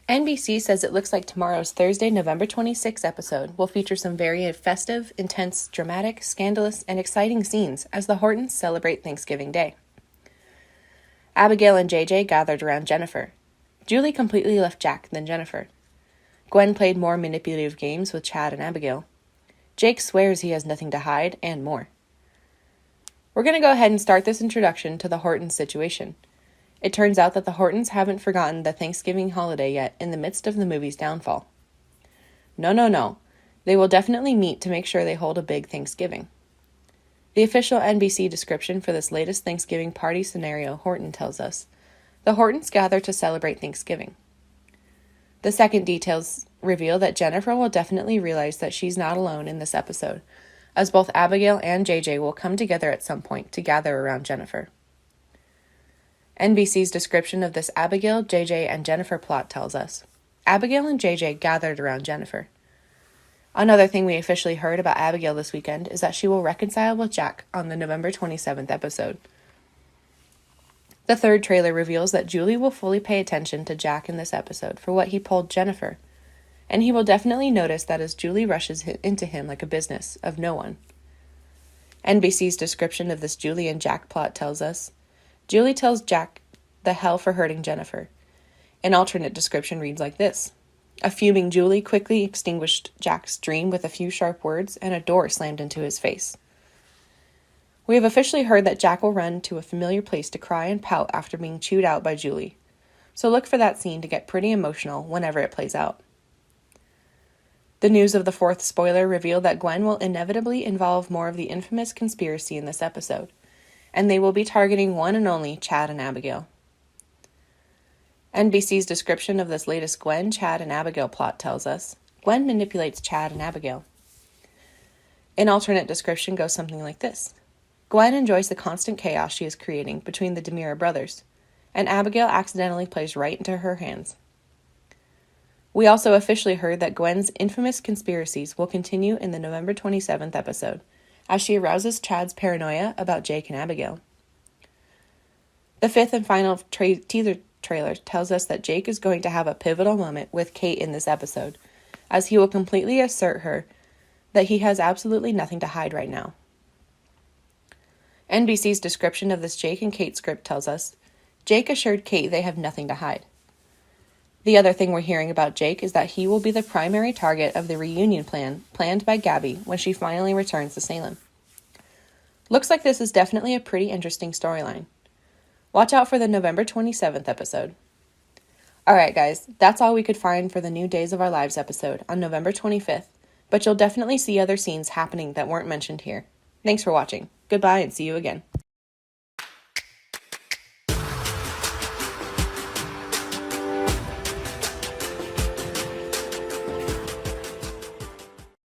NBC says it looks like tomorrow's Thursday, November 26th episode will feature some very festive, intense, dramatic, scandalous, and exciting scenes as the Hortons celebrate Thanksgiving Day. Abigail and JJ gathered around Jennifer. Julie completely left Jack than Jennifer. Gwen played more manipulative games with Chad and Abigail. Jake swears he has nothing to hide, and more. We're going to go ahead and start this introduction to the Hortons situation. It turns out that the Hortons haven't forgotten the Thanksgiving holiday yet in the midst of the movie's downfall. No. They will definitely meet to make sure they hold a big Thanksgiving. The official NBC description for this latest Thanksgiving party scenario Horton tells us, the Hortons gather to celebrate Thanksgiving. The second details reveal that Jennifer will definitely realize that she's not alone in this episode, as both Abigail and JJ will come together at some point to gather around Jennifer. NBC's description of this Abigail, JJ, and Jennifer plot tells us, Abigail and JJ gathered around Jennifer. Another thing we officially heard about Abigail this weekend is that she will reconcile with Jack on the November 27th episode. The third trailer reveals that Julie will fully pay attention to Jack in this episode for what he pulled Jennifer, and he will definitely notice that as Julie rushes into him like a business of no one. NBC's description of this Julie and Jack plot tells us, Julie tells Jack the hell for hurting Jennifer. An alternate description reads like this. A fuming Julie quickly extinguished Jack's dream with a few sharp words, and a door slammed into his face. We have officially heard that Jack will run to a familiar place to cry and pout after being chewed out by Julie. So look for that scene to get pretty emotional whenever it plays out. The news of the fourth spoiler revealed that Gwen will inevitably involve more of the infamous conspiracy in this episode, and they will be targeting one and only Chad and Abigail. NBC's description of this latest Gwen, Chad, and Abigail plot tells us, Gwen manipulates Chad and Abigail. An alternate description goes something like this. Gwen enjoys the constant chaos she is creating between the DeMira brothers, and Abigail accidentally plays right into her hands. We also officially heard that Gwen's infamous conspiracies will continue in the November 27th episode, as she arouses Chad's paranoia about Jake and Abigail. The fifth and final teaser trailer tells us that Jake is going to have a pivotal moment with Kate in this episode, as he will completely assert her that he has absolutely nothing to hide right now. NBC's description of this Jake and Kate script tells us, Jake assured Kate they have nothing to hide. The other thing we're hearing about Jake is that he will be the primary target of the reunion planned by Gabby when she finally returns to Salem. Looks like this is definitely a pretty interesting storyline. Watch out for the November 27th episode. Alright guys, that's all we could find for the New Days of Our Lives episode on November 25th, but you'll definitely see other scenes happening that weren't mentioned here. Thanks for watching. Goodbye and see you again.